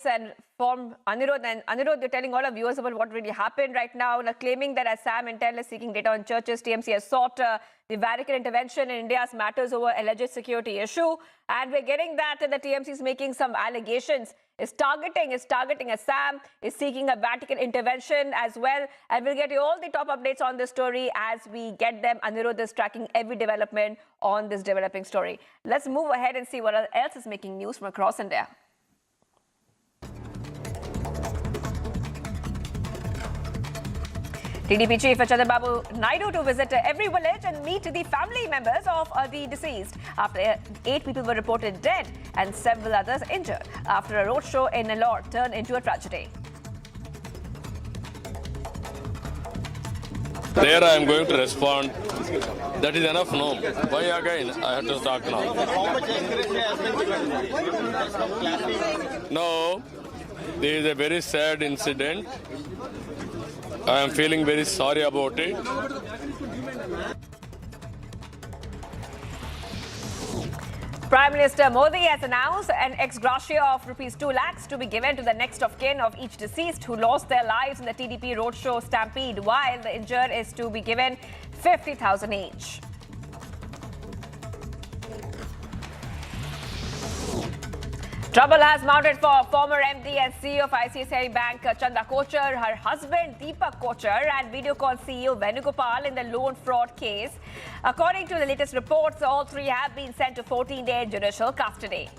and from Anirudh. And Anirudh, you're telling all our viewers about what really happened right now, claiming that Assam Intel is seeking data on churches. TMC has sought the Vatican intervention in India's matters over alleged security issue. And we're getting that the TMC is making some allegations. Is targeting Assam, is seeking a Vatican intervention as well. And we'll get you all the top updates on this story as we get them. Anirudh is tracking every development on this developing story. Let's move ahead and see what else is making news from across India. TDP Chief Chandrababu Naidu to visit every village and meet the family members of the deceased after 8 people were reported dead and several others injured after a roadshow in Nellore turned into a tragedy. There I am going to respond. That is enough, no? Why again I have to talk now? No, there is a very sad incident. I am feeling very sorry about it. Prime Minister Modi has announced an ex gratia of rupees 2 lakhs to be given to the next of kin of each deceased who lost their lives in the TDP roadshow stampede, while the injured is to be given 50,000 each. Trouble has mounted for former MD and CEO of ICICI Bank Chanda Kochar, her husband Deepak Kochar and Videocon CEO Venugopal in the loan fraud case. According to the latest reports, all three have been sent to 14-day judicial custody.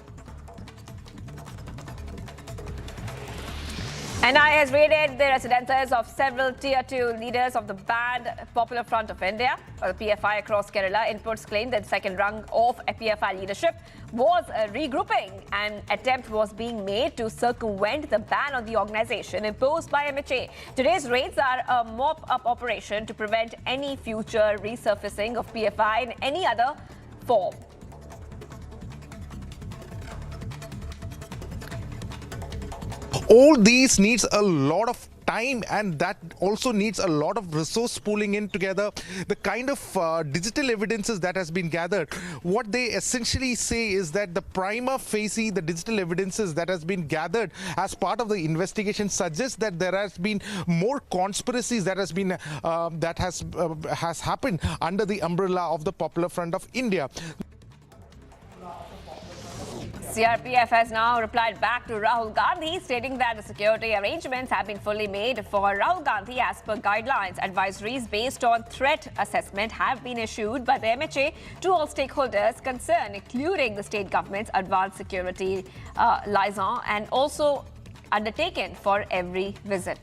NI has raided the residences of several Tier 2 leaders of the banned Popular Front of India, or the PFI, across Kerala. Inputs claim that the second rung of a PFI leadership was regrouping. An attempt was being made to circumvent the ban on the organization imposed by MHA. Today's raids are a mop-up operation to prevent any future resurfacing of PFI in any other form. All these needs a lot of time, and that also needs a lot of resource pooling in together. The kind of digital evidences that has been gathered, what they essentially say is that the prima facie, the digital evidences that has been gathered as part of the investigation suggests that there has been more conspiracies that has been has happened under the umbrella of the Popular Front of India. CRPF has now replied back to Rahul Gandhi, stating that the security arrangements have been fully made for Rahul Gandhi as per guidelines. Advisories based on threat assessment have been issued by the MHA to all stakeholders concerned, including the state government's advanced security liaison, and also undertaken for every visit.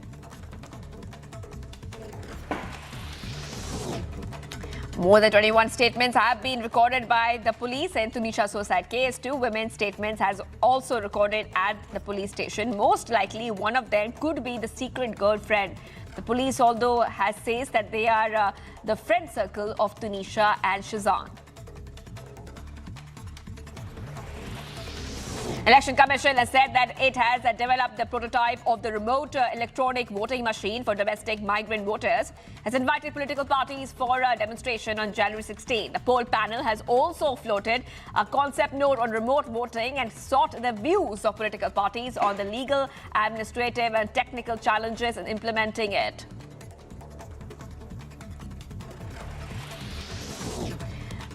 More than 21 statements have been recorded by the police in Tunisha suicide case. 2 women's statements has also recorded at the police station. Most likely, one of them could be the secret girlfriend. The police, although, says that they are the friend circle of Tunisha and Shazan. Election Commission has said that it has developed the prototype of the remote electronic voting machine for domestic migrant voters, has invited political parties for a demonstration on January 16. The poll panel has also floated a concept note on remote voting and sought the views of political parties on the legal, administrative and technical challenges in implementing it.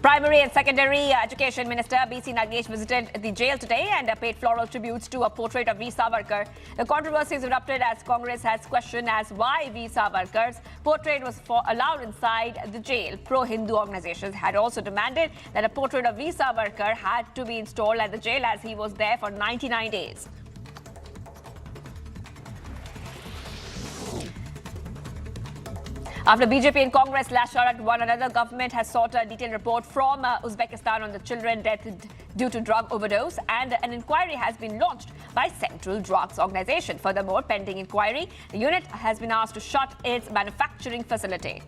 Primary and Secondary Education Minister B.C. Nagesh visited the jail today and paid floral tributes to a portrait of V. Savarkar. The controversy has erupted as Congress has questioned as why V. Savarkar's portrait was allowed inside the jail. Pro-Hindu organizations had also demanded that a portrait of V. Savarkar had to be installed at the jail as he was there for 99 days. After BJP and Congress lash out at one another, government has sought a detailed report from Uzbekistan on the children death due to drug overdose, and an inquiry has been launched by Central Drugs Organization. Furthermore, pending inquiry, the unit has been asked to shut its manufacturing facility.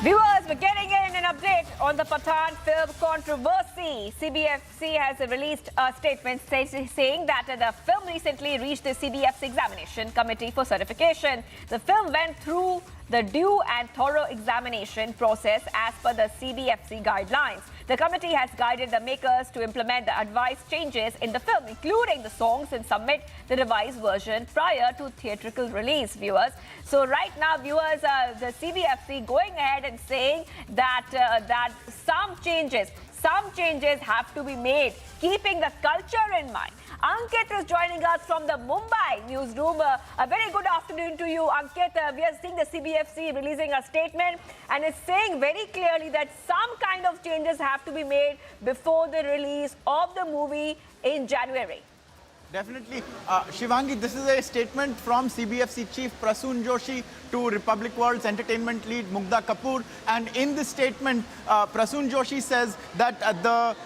Viewers, we're getting in an update on the Pathaan film controversy. CBFC has released a statement saying that the film recently reached the CBFC examination committee for certification. The film went through the due and thorough examination process as per the CBFC guidelines. The committee has guided the makers to implement the advised changes in the film, including the songs, and submit the revised version prior to theatrical release, viewers. So right now, viewers, the CBFC going ahead and saying that some changes have to be made, keeping the culture in mind. Ankit is joining us from the Mumbai newsroom. A very good afternoon to you, Ankit. We are seeing the CBFC releasing a statement, and it's saying very clearly that some kind of changes have to be made before the release of the movie in January. Definitely. Shivangi, this is a statement from CBFC Chief Prasoon Joshi to Republic World's entertainment lead Mugdha Kapoor. And in this statement, Prasoon Joshi says that the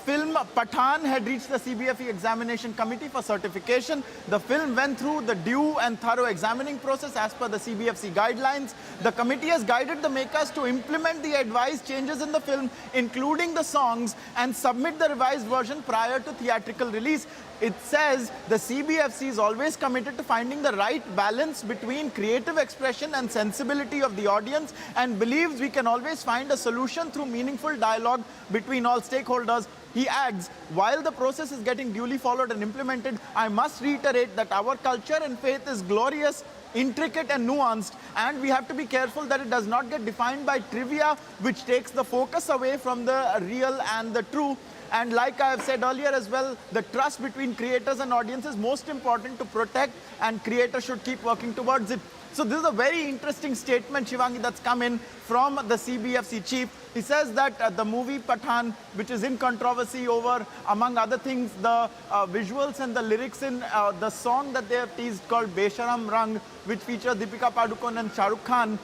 film Pathaan had reached the CBFC examination committee for certification. The film went through the due and thorough examining process as per the CBFC guidelines. The committee has guided the makers to implement the advised changes in the film, including the songs, and submit the revised version prior to theatrical release. It says the CBFC is always committed to finding the right balance between creative expression and sensibility of the audience, and believes we can always find a solution through meaningful dialogue between all stakeholders. He adds, while the process is getting duly followed and implemented, I must reiterate that our culture and faith is glorious, intricate and nuanced, and we have to be careful that it does not get defined by trivia, which takes the focus away from the real and the true. And like I have said earlier as well, the trust between creators and audience is most important to protect, and creators should keep working towards it. So this is a very interesting statement, Shivangi, that's come in from the CBFC chief. He says that the movie Pathaan, which is in controversy over, among other things, the visuals and the lyrics in the song that they have teased called Besharam Rang, which features Deepika Padukone and Shah Rukh Khan,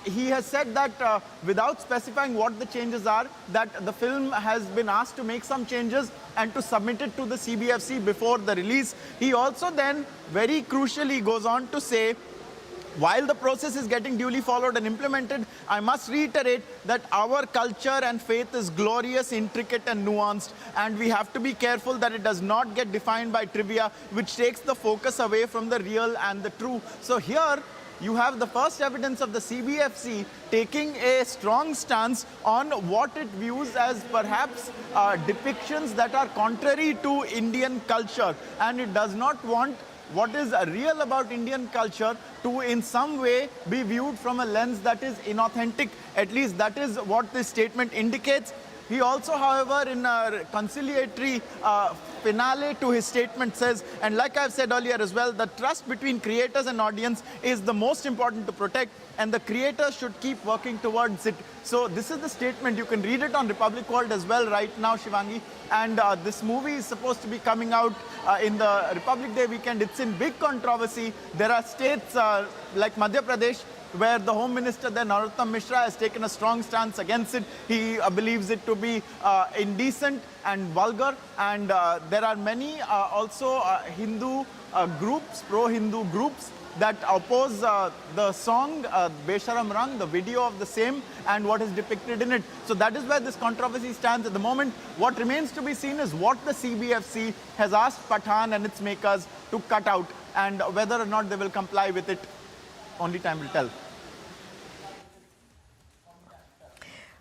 he has said that without specifying what the changes are, that the film has been asked to make some changes and to submit it to the CBFC before the release. He also then very crucially goes on to say, while the process is getting duly followed and implemented, I must reiterate that our culture and faith is glorious, intricate and nuanced, and we have to be careful that it does not get defined by trivia, which takes the focus away from the real and the true. So here, you have the first evidence of the CBFC taking a strong stance on what it views as perhaps depictions that are contrary to Indian culture, and it does not want what is real about Indian culture to in some way be viewed from a lens that is inauthentic. At least that is what this statement indicates. He also, however, in a conciliatory finale to his statement says, and like I've said earlier as well, the trust between creators and audience is the most important to protect, and the creators should keep working towards it. So this is the statement. You can read it on Republic World as well right now, Shivangi. And this movie is supposed to be coming out in the Republic Day weekend. It's in big controversy. There are states like Madhya Pradesh where the Home Minister then, Narottam Mishra, has taken a strong stance against it. He believes it to be indecent and vulgar. And there are many also Hindu groups, pro-Hindu groups, that oppose the song Besharam Rang, the video of the same, and what is depicted in it. So that is where this controversy stands at the moment. What remains to be seen is what the CBFC has asked Pathaan and its makers to cut out, and whether or not they will comply with it, only time will tell.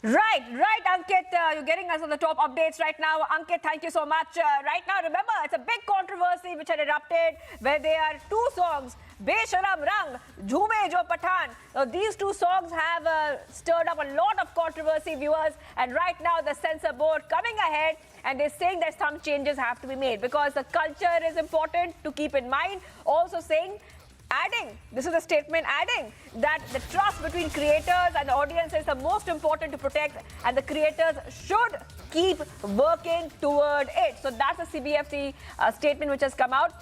Right, Ankit. You're getting us on the top updates right now. Ankit, thank you so much. Right now, remember, it's a big controversy which had erupted where there are two songs, Besharam Rang, Jhume Jo Pathaan. Now, these two songs have stirred up a lot of controversy, viewers. And right now, the censor board coming ahead and they're saying that some changes have to be made because the culture is important to keep in mind. Also saying, this is a statement adding that the trust between creators and the audience is the most important to protect, and the creators should keep working toward it. So that's a CBFC statement which has come out.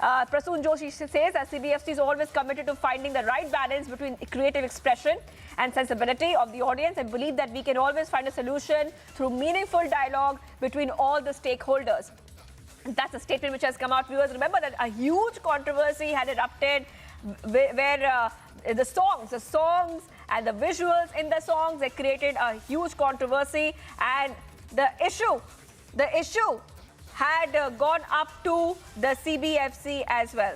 Prasoon Joshi says that CBFC is always committed to finding the right balance between creative expression and sensibility of the audience, and believe that we can always find a solution through meaningful dialogue between all the stakeholders. That's a statement which has come out. Viewers, remember that a huge controversy had erupted where the songs and the visuals in the songs, they created a huge controversy, and the issue had gone up to the CBFC as well.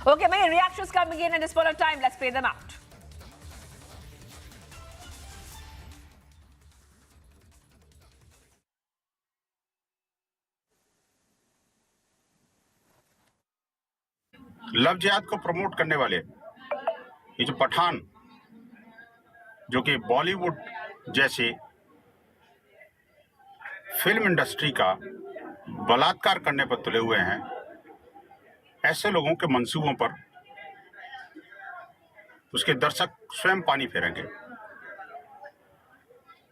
Okay, many reactions coming in at this point of time. Let's play them out. Love जिहाद को promote करने वाले ये जो पठान, जो कि बॉलीवुड जैसे film industry का बलात्कार करने पर तुले हुए हैं, ऐसे लोगों के मंसूबों पर उसके दर्शक स्वयं पानी फेरेंगे।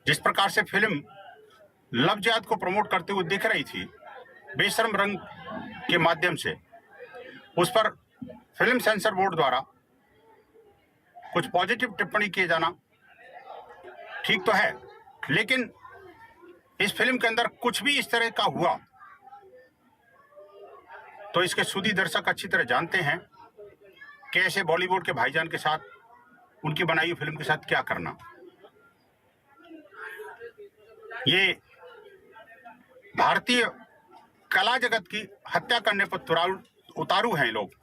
जिस प्रकार से फिल्म लव जिहाद को प्रमोट करते हुए दिख रही थी बेशर्म रंग के माध्यम से, उस पर फिल्म सेंसर बोर्ड द्वारा कुछ पॉजिटिव टिप्पणी किए जाना ठीक तो है, लेकिन इस फिल्म के अंदर कुछ भी इस तरह का हुआ तो इसके सुधी दर्शक अच्छी तरह जानते हैं कि ऐसे बॉलीवुड के भाईजान के साथ, उनकी बनाई हुई फिल्म के साथ क्या करना। ये भारतीय कला जगत की हत्या करने पर उतारू हैं लोग।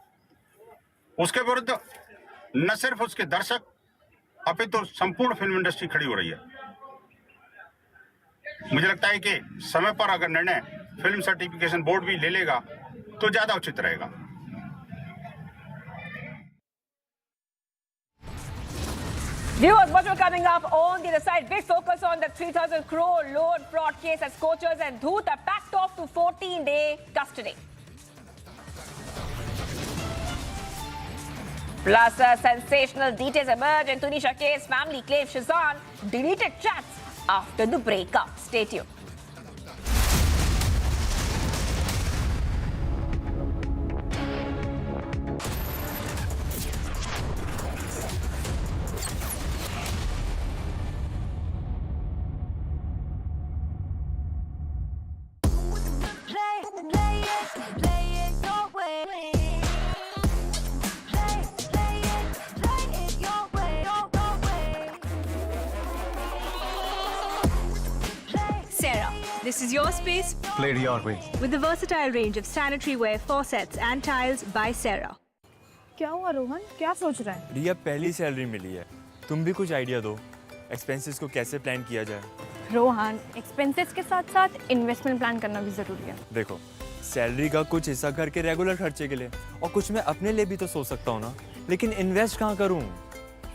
उसके विरुद्ध न सिर्फ उसके दर्शक अपितु संपूर्ण फिल्म इंडस्ट्री खड़ी हो रही है। मुझे लगता है कि समय पर अगर निर्णय फिल्म सर्टिफिकेशन बोर्ड भी ले लेगा तो ज्यादा उचित रहेगा। Viewers, what will coming up on the other side? Big focus on the 3,000 crore loan fraud case as coaches and Dhoot are packed off to 14-day custody. Plus, sensational details emerge in Tunisha case. Family claims Shazan deleted chats after the breakup. Stay tuned. This is your space. Play it your way. With a versatile range of sanitary ware, faucets and tiles by Sarah. क्या हुआ रोहन, क्या सोच रहा है? रिया, पहली salary मिली है, तुम भी कुछ आइडिया दो। एक्सपेंसेस को कैसे प्लान किया जाए? रोहन, एक्सपेंसेस के साथ साथ इन्वेस्टमेंट प्लान करना भी जरूरी है। देखो, सैलरी का कुछ हिस्सा घर के रेगुलर खर्चे के लिए और कुछ मैं अपने लिए भी तो सोच सकता हूँ ना, लेकिन इन्वेस्ट कहाँ करूँ?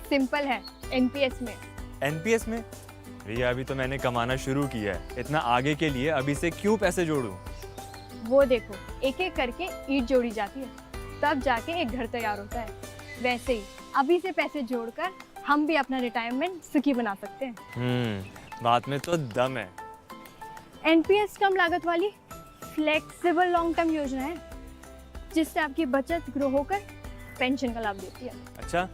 सिंपल है, एनपीएस में। एनपीएस में? रिया, अभी तो मैंने कमाना शुरू किया है, इतना आगे के लिए अभी से क्यों पैसे जोड़ूं? वो देखो, एक एक करके ईंट जोड़ी जाती है, तब जाके एक घर तैयार होता है। वैसे ही अभी से पैसे जोड़कर हम भी अपना रिटायरमेंट सुखी बना सकते हैं। बात में तो दम है। एनपीएस कम लागत वाली फ्लेक्सिबल लॉन्ग टर्म योजना है, जिससे आपकी बचत ग्रो होकर पेंशन का लाभ देती है। अच्छा,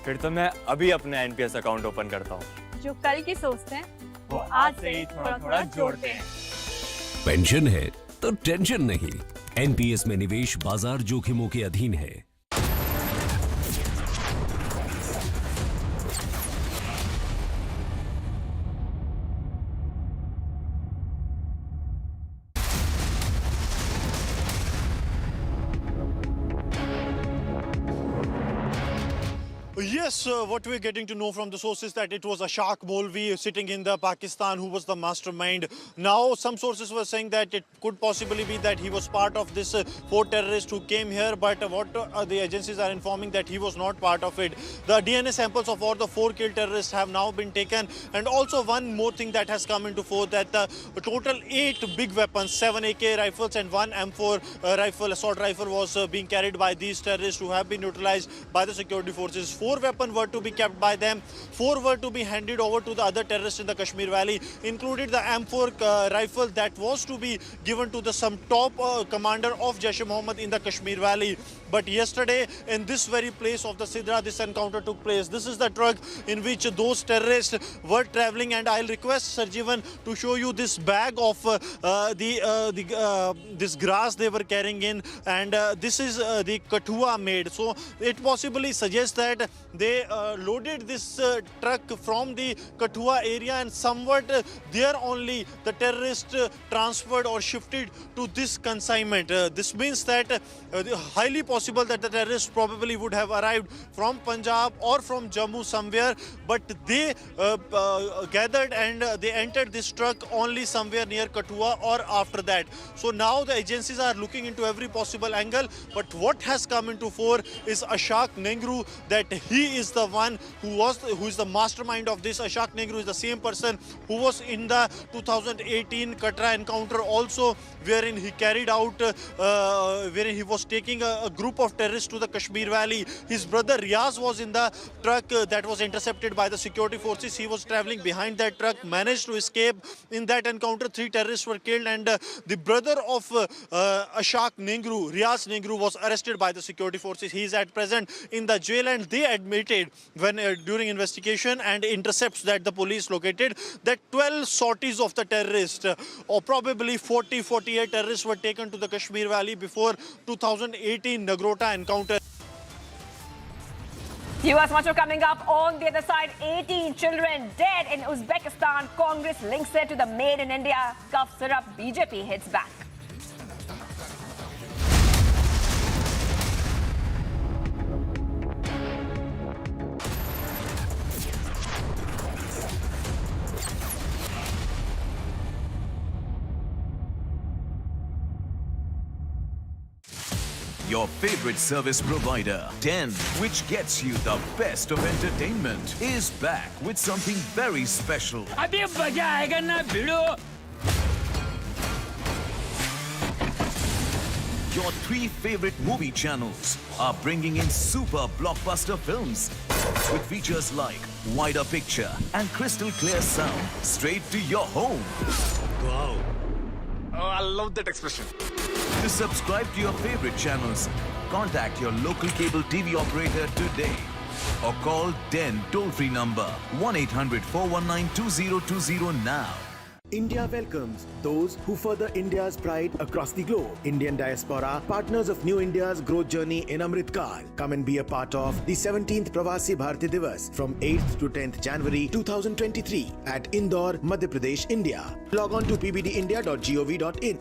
फिर तो मैं अभी अपना एनपीएस अकाउंट ओपन करता हूँ। जो कल की सोचते हैं वो आज से ही थोड़ा थोड़ा जोड़ते हैं। पेंशन है तो टेंशन नहीं। एनपीएस में निवेश बाजार जोखिमों के अधीन है। Yes, what we're getting to know from the sources that it was a Ashaq Molvi sitting in the Pakistan who was the mastermind. Now, some sources were saying that it could possibly be that he was part of this 4 terrorists who came here, but what the agencies are informing that he was not part of it. The DNA samples of all the 4 killed terrorists have now been taken, and also one more thing that has come into force, that the total 8 big weapons, 7 AK rifles and 1 M4 rifle, assault rifle was being carried by these terrorists who have been utilized by the security forces. 4 4 weapons were to be kept by them. 4 were to be handed over to the other terrorists in the Kashmir Valley, included the M4 rifle that was to be given to some top commander of Jaish-e-Mohammed in the Kashmir Valley. But yesterday, in this very place of the Sidra, this encounter took place. This is the truck in which those terrorists were traveling, and I'll request Sarjivan to show you this bag of this grass they were carrying in, and this is the kathua made. So it possibly suggests that they loaded this truck from the kathua area, and somewhat there only the terrorists transferred or shifted to this consignment. This means that highly possible that the terrorists probably would have arrived from Punjab or from Jammu somewhere, but they gathered and they entered this truck only somewhere near Kathua or after that. So now the agencies are looking into every possible angle, but what has come into fore is Ashaq Nehru, that he is the one who is the mastermind of this. Ashaq Nehru is the same person who was in the 2018 Katra encounter also, wherein he carried out, wherein he was taking a group of terrorists to the Kashmir Valley. His brother Riaz was in the truck that was intercepted by the security forces. He was traveling behind that truck, managed to escape. In that encounter, 3 terrorists were killed, and the brother of Ashaq Nehru, Riaz Nehru, was arrested by the security forces. He is at present in the jail, and they admitted when during investigation and intercepts that the police located that 12 sorties of the terrorists, or probably 48 terrorists, were taken to the Kashmir Valley before 2018 Nagrota encounter. US much more coming up on the other side. 18 children dead in Uzbekistan. Congress links it to the Made in India cough syrup. BJP hits back. Your favorite service provider, 10, which gets you the best of entertainment, is back with something very special. Your 3 favorite movie channels are bringing in super blockbuster films with features like wider picture and crystal clear sound straight to your home. Wow. Oh, I love that expression. To subscribe to your favorite channels, contact your local cable TV operator today or call DEN toll-free number 1-800-419-2020 now. India welcomes those who further India's pride across the globe. Indian diaspora, partners of New India's growth journey in Amrit Kaal. Come and be a part of the 17th Pravasi Bharatiya Divas from 8th to 10th January 2023 at Indore, Madhya Pradesh, India. Log on to pbdindia.gov.in.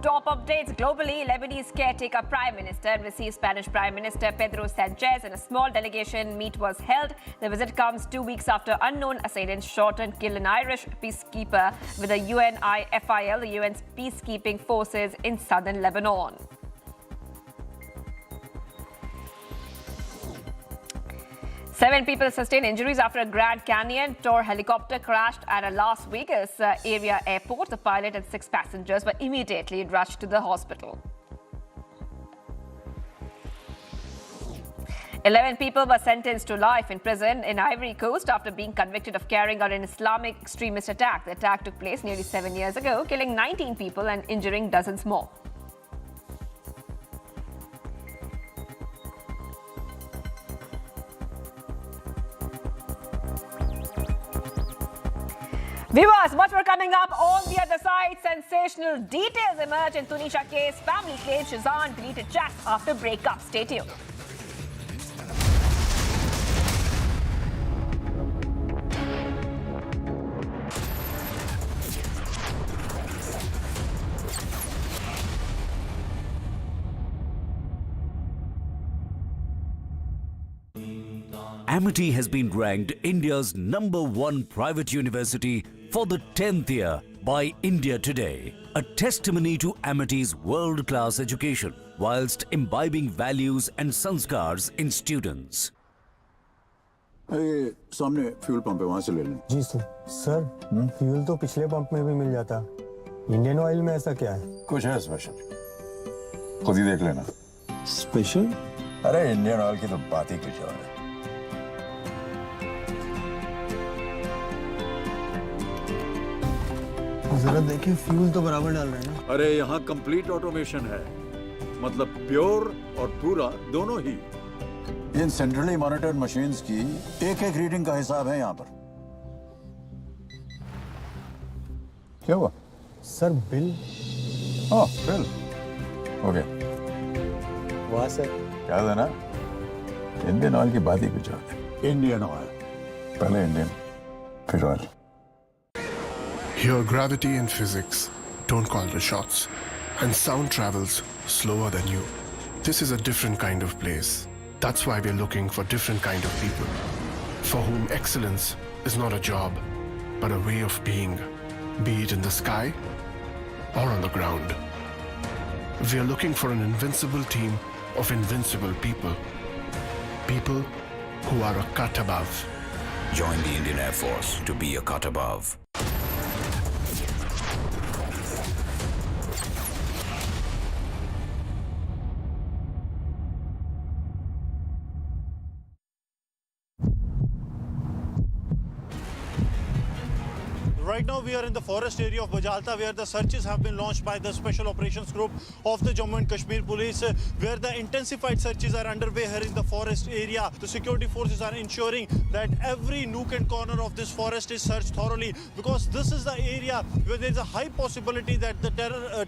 Top updates globally. Lebanese caretaker Prime Minister receives Spanish Prime Minister Pedro Sanchez in a small delegation meet was held. The visit comes 2 weeks after unknown assailants shot and killed an Irish peacekeeper with the UNIFIL, the UN's peacekeeping forces in southern Lebanon. Seven people sustained injuries after a Grand Canyon tour helicopter crashed at a Las Vegas area airport. The pilot and 6 passengers were immediately rushed to the hospital. 11 people were sentenced to life in prison in Ivory Coast after being convicted of carrying out an Islamic extremist attack. The attack took place nearly 7 years ago, killing 19 people and injuring dozens more. Viewers, much more coming up on the other side. Sensational details emerge in Tunisha case. Family claims Shazan deleted chats after breakup. Stay tuned. Amity has been ranked India's #1 private university for the 10th year by India Today, a testimony to Amity's world-class education whilst imbibing values and sanskars in students. सामने fuel pump है, वहां से ले लें। जी sir fuel तो पिछले pump में भी मिल जाता, इंडियन ऑयल में ऐसा क्या है? कुछ है स्पेशल, खुद ही देख लेना। स्पेशल? अरे इंडियन ऑयल की तो बात ही कुछ और है। जरा देखिए, फ्यूल तो बराबर डाल रहे हैं ना। अरे यहाँ कंप्लीट ऑटोमेशन है, मतलब प्योर और पूरा दोनों ही। इन सेंट्रली मॉनिटर्ड मशीन्स की एक-एक रीडिंग का हिसाब है यहाँ पर। क्या हुआ? Sir bill. हाँ बिल हो गया। वाह सर। क्या देना? इंडियन ऑयल की बात ही कुछ और है। इंडियन ऑयल, पहले इंडियन फिर oil. Here, gravity and physics don't call the shots, and sound travels slower than you. This is a different kind of place. That's why we're looking for different kind of people, for whom excellence is not a job, but a way of being, be it in the sky or on the ground. We are looking for an invincible team of invincible people, people who are a cut above. Join the Indian Air Force to be a cut above. Right now we are in the forest area of Bajalta, where the searches have been launched by the Special Operations Group of the Jammu and Kashmir Police, where the intensified searches are underway here in the forest area. The security forces are ensuring that every nook and corner of this forest is searched thoroughly, because this is the area where there is a high possibility that the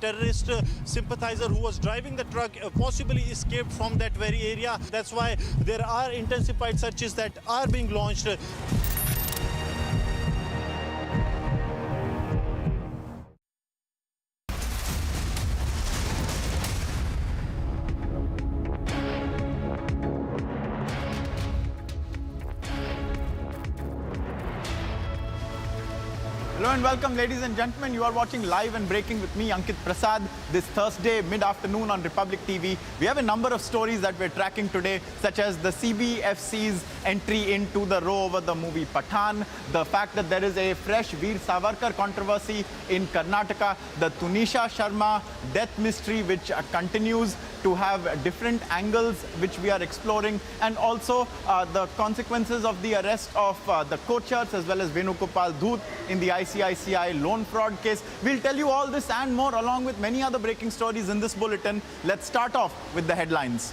terrorist sympathizer who was driving the truck possibly escaped from that very area. That's why there are intensified searches that are being launched. Hello and welcome, ladies and gentlemen. You are watching Live and Breaking with me, Ankit Prasad. This Thursday, mid-afternoon on Republic TV. We have a number of stories that we're tracking today, such as the CBFC's entry into the row over the movie Pathaan, the fact that there is a fresh Veer Savarkar controversy in Karnataka, the Tunisha Sharma death mystery, which continues to have different angles which we are exploring, and also the consequences of the arrest of the coachers as well as Venugopal Dhoot in the ICICI loan fraud case. We'll tell you all this and more along with many other breaking stories in this bulletin. Let's start off with the headlines.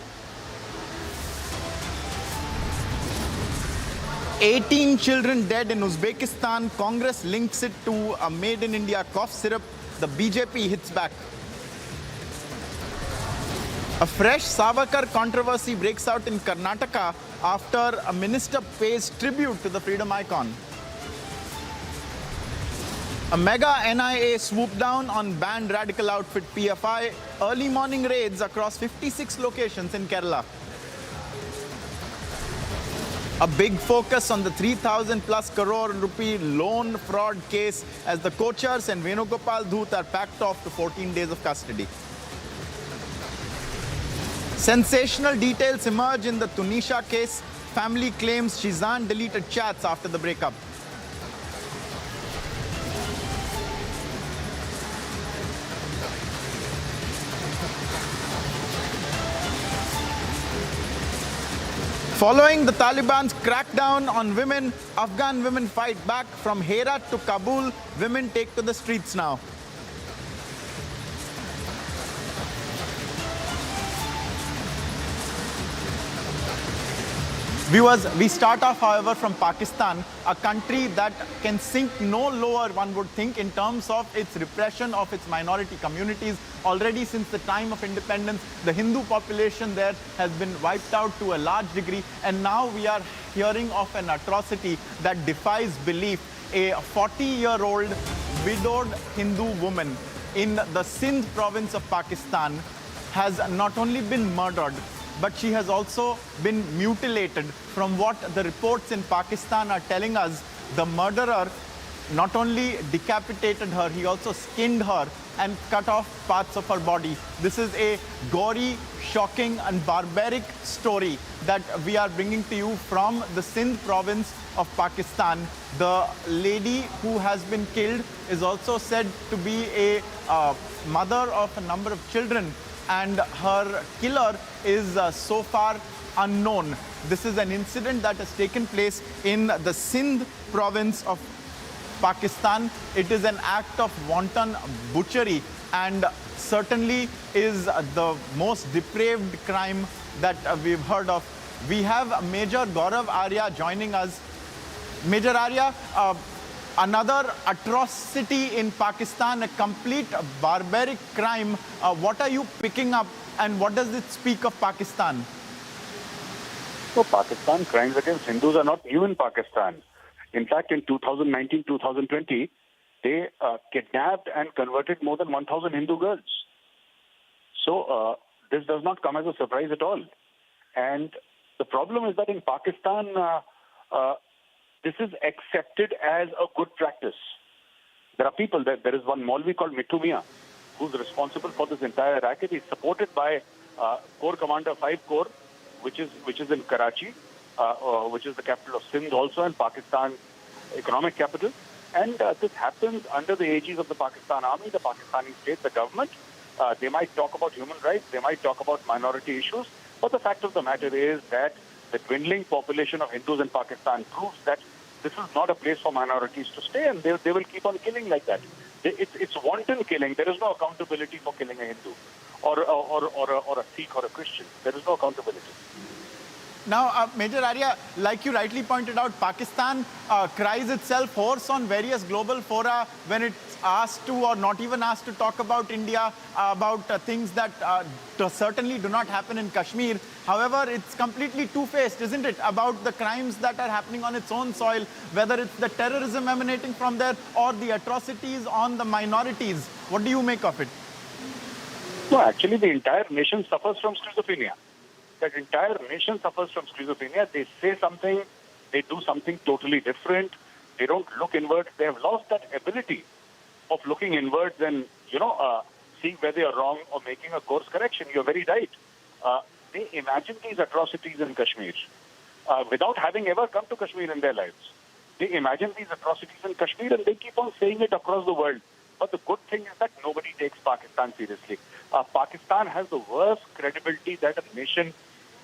18 children dead in Uzbekistan. Congress links it to a made in India cough syrup. The BJP hits back. A fresh Savarkar controversy breaks out in Karnataka after a minister pays tribute to the freedom icon. A mega NIA swoop down on banned radical outfit PFI. Early morning raids across 56 locations in Kerala. A big focus on the 3,000 plus crore rupee loan fraud case as the coachers and Venugopal Dhoot are packed off to 14 days of custody. Sensational details emerge in the Tunisha case. Family claims Shizan deleted chats after the breakup. Following the Taliban's crackdown on women, Afghan women fight back. From Herat to Kabul, women take to the streets now. Viewers, we start off, however, from Pakistan, a country that can sink no lower, one would think, in terms of its repression of its minority communities. Already since the time of independence, the Hindu population there has been wiped out to a large degree, and now we are hearing of an atrocity that defies belief. A 40-year-old widowed Hindu woman in the Sindh province of Pakistan has not only been murdered, but she has also been mutilated. From what the reports in Pakistan are telling us, the murderer not only decapitated her, he also skinned her and cut off parts of her body. This is a gory, shocking and barbaric story that we are bringing to you from the Sindh province of Pakistan. The lady who has been killed is also said to be a mother of a number of children, and her killer is so far unknown. This is an incident that has taken place in the Sindh province of Pakistan. It is an act of wanton butchery and certainly is the most depraved crime that we've heard of. We have Major Gaurav Arya joining us. Major Arya, another atrocity in Pakistan, a complete barbaric crime. What are you picking up and what does it speak of Pakistan? So Pakistan, crimes against Hindus are not new in Pakistan. In fact, in 2019-2020, they kidnapped and converted more than 1,000 Hindu girls. So this does not come as a surprise at all. And the problem is that in Pakistan, this is accepted as a good practice. There are people, there is one Maulvi called Mittu Mian, who's responsible for this entire racket. He's supported by Corps Commander 5 Corps, which is in Karachi, which is the capital of Sindh also, and Pakistan economic capital. And this happens under the aegis of the Pakistan Army, the Pakistani state, the government. They might talk about human rights, they might talk about minority issues, but the fact of the matter is that the dwindling population of Hindus in Pakistan proves that this is not a place for minorities to stay, and they will keep on killing like that. It's wanton killing. There is no accountability for killing a Hindu or a Sikh or a Christian. There is no accountability. Now, Major Arya, like you rightly pointed out, Pakistan cries itself hoarse on various global fora when it's asked to or not even asked to talk about India, about things that certainly do not happen in Kashmir. However, it's completely two-faced, isn't it, about the crimes that are happening on its own soil, whether it's the terrorism emanating from there or the atrocities on the minorities. What do you make of it? No, actually, the entire nation suffers from schizophrenia. That entire nation suffers from schizophrenia. They say something, they do something totally different. They don't look inward. They have lost that ability of looking inwards and, seeing where they are wrong or making a course correction. You're very right. They imagine these atrocities in Kashmir without having ever come to Kashmir in their lives. They imagine these atrocities in Kashmir and they keep on saying it across the world. But the good thing is that nobody takes Pakistan seriously. Pakistan has the worst credibility that a nation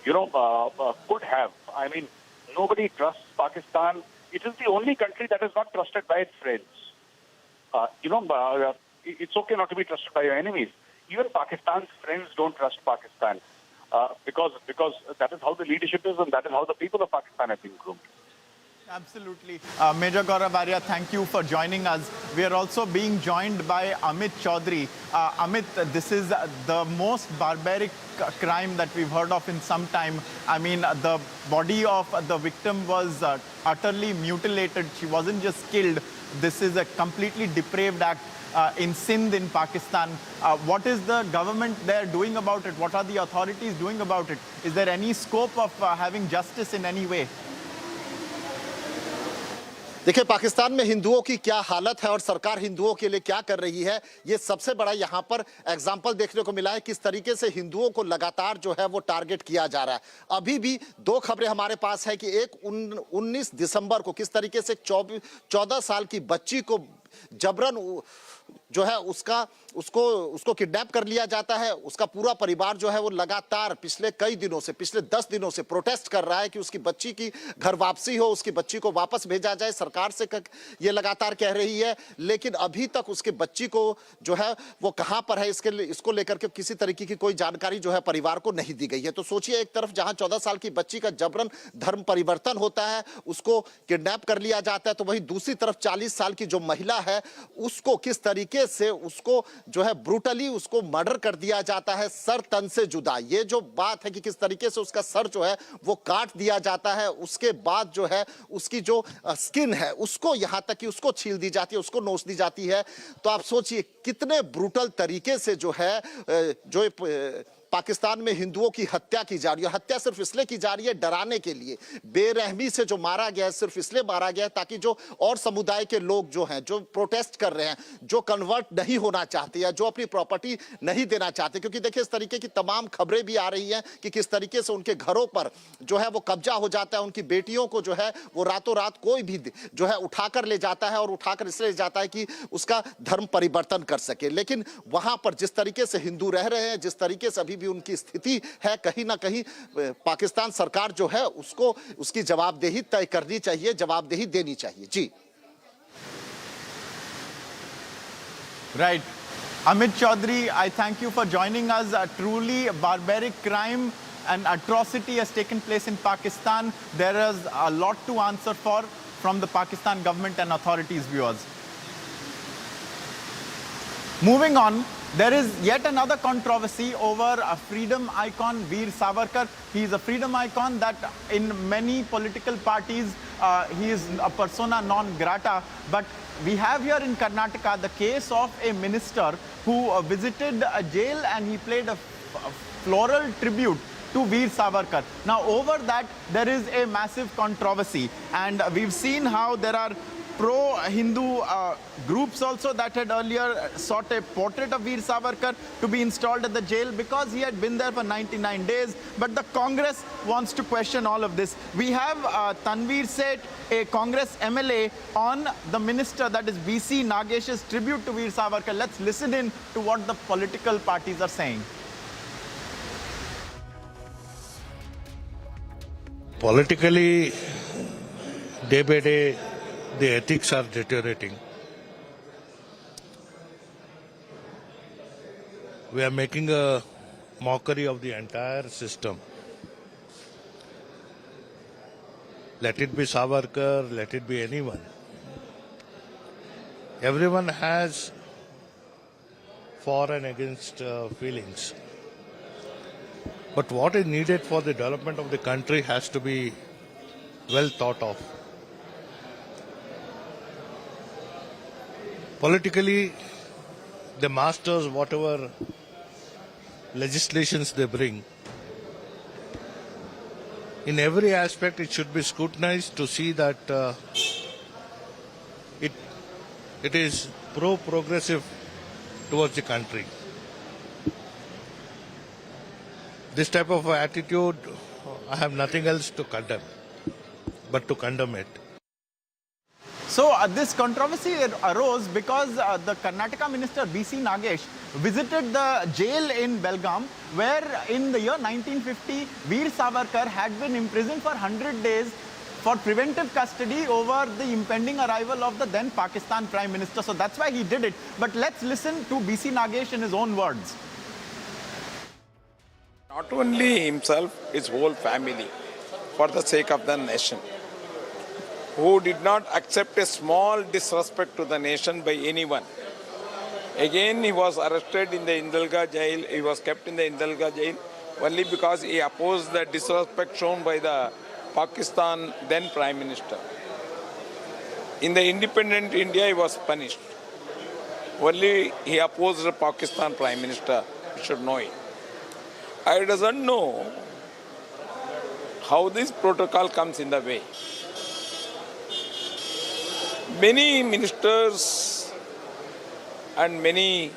could have. I mean, nobody trusts Pakistan. It is the only country that is not trusted by its friends. It's okay not to be trusted by your enemies. Even Pakistan's friends don't trust Pakistan because that is how the leadership is and that is how the people of Pakistan have been groomed. Absolutely. Major Gaurav Arya, thank you for joining us. We are also being joined by Amit Chaudhary. Amit, this is the most barbaric crime that we've heard of in some time. I mean, the body of the victim was utterly mutilated. She wasn't just killed. This is a completely depraved act in Sindh in Pakistan. What is the government there doing about it? What are the authorities doing about it? Is there any scope of having justice in any way? देखिए, पाकिस्तान में हिंदुओं की क्या हालत है और सरकार हिंदुओं के लिए क्या कर रही है, ये सबसे बड़ा यहाँ पर एग्जाम्पल देखने को मिला है। किस तरीके से हिंदुओं को लगातार जो है वो टारगेट किया जा रहा है। अभी भी दो खबरें हमारे पास है कि एक 19 दिसंबर को किस तरीके से 14 साल की बच्ची को जबरन जो है उसको किडनैप कर लिया जाता है। उसका पूरा परिवार जो है वो लगातार पिछले कई दिनों से, पिछले 10 दिनों से प्रोटेस्ट कर रहा है कि उसकी बच्ची की घर वापसी हो, उसकी बच्ची को वापस भेजा जाए। सरकार से ये लगातार कह रही है, लेकिन अभी तक उसके बच्ची को जो है वो कहां पर है इसको लेकर के किसी तरीके की कोई जानकारी जो है परिवार को नहीं दी गई है। तो सोचिए, एक तरफ जहां 14 साल की बच्ची का जबरन धर्म परिवर्तन होता है, उसको किडनैप कर लिया जाता है, तो वहीं दूसरी तरफ 40 साल की जो महिला है उसको किस तरीके से उसको जो है ब्रूटली उसको मर्डर कर दिया जाता है, सर तन से जुदा। ये जो बात है कि किस तरीके से उसका सर जो है वो काट दिया जाता है, उसके बाद जो है उसकी जो स्किन है उसको यहां तक कि उसको छील दी जाती है, उसको नोच दी जाती है। तो आप सोचिए कितने ब्रूटल तरीके से जो है जो पाकिस्तान में हिंदुओं की हत्या की जा रही है। हत्या सिर्फ इसलिए की जा रही है डराने के लिए, बेरहमी से जो मारा गया है सिर्फ इसलिए मारा गया है ताकि जो और समुदाय के लोग जो हैं, जो प्रोटेस्ट कर रहे हैं, जो कन्वर्ट नहीं होना चाहते या जो अपनी प्रॉपर्टी नहीं देना चाहते, क्योंकि देखिए इस तरीके की तमाम खबरें भी आ रही हैं कि किस तरीके से उनके घरों पर जो है वो कब्जा हो जाता है, उनकी बेटियों को जो है वो रातों रात कोई भी जो है उठाकर ले जाता है और उठाकर इसलिए ले जाता है कि उसका धर्म परिवर्तन कर सके। लेकिन वहां पर जिस तरीके से हिंदू रह रहे हैं, जिस तरीके से अभी भी उनकी स्थिति है, कहीं ना कहीं पाकिस्तान सरकार जो है उसको उसकी जवाबदेही तय करनी चाहिए, जवाबदेही देनी चाहिए। जी Right. Amit Chaudhary, I thank you for joining us. A truly barbaric crime and atrocity has taken place in Pakistan. There is a lot to answer for from the Pakistan government and authorities, viewers. Moving on, there is yet another controversy over a freedom icon, Veer Savarkar. He is a freedom icon that in many political parties, he is a persona non grata. But we have here in Karnataka the case of a minister who visited a jail and he played a floral tribute to Veer Savarkar. Now over that there is a massive controversy, and we've seen how there are pro-Hindu groups also that had earlier sought a portrait of Veer Savarkar to be installed at the jail because he had been there for 99 days. But the Congress wants to question all of this. We have Tanveer Seth, a Congress MLA, on the minister, that is BC Nagesh's tribute to Veer Savarkar. Let's listen in to what the political parties are saying. Politically, day by day, the ethics are deteriorating. We are making a mockery of the entire system. Let it be Savarkar, let it be anyone. Everyone has for and against feelings. But what is needed for the development of the country has to be well thought of. Politically, the masters, whatever legislations they bring, in every aspect it should be scrutinized to see that it is pro-progressive towards the country. This type of attitude, I have nothing else to condemn, but to condemn it. So this controversy arose because the Karnataka minister BC Nagesh visited the jail in Belgaum, where in the year 1950 Veer Savarkar had been imprisoned for 100 days for preventive custody over the impending arrival of the then Pakistan Prime Minister. So that's why he did it. But let's listen to BC Nagesh in his own words. Not only himself, his whole family, for the sake of the nation, who did not accept a small disrespect to the nation by anyone. Again, he was arrested in the Indalga jail. He was kept in the Indalga jail only because he opposed the disrespect shown by the Pakistan then Prime Minister. In the independent India, he was punished. Only he opposed the Pakistan Prime Minister. You should know it. I doesn't know how this protocol comes in the way. Many ministers and many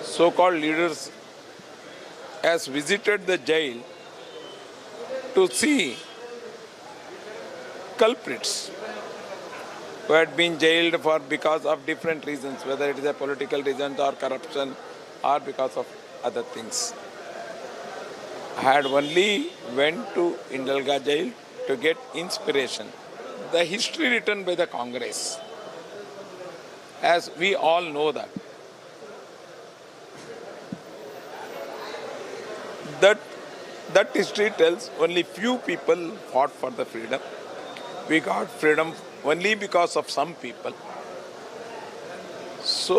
so-called leaders has visited the jail to see culprits who had been jailed for because of different reasons, whether it is a political reasons or corruption or because of other things. I had only went to Indalga jail to get inspiration. The history written by the Congress, as we all know that history tells only few people fought for the freedom. We got freedom only because of some people. So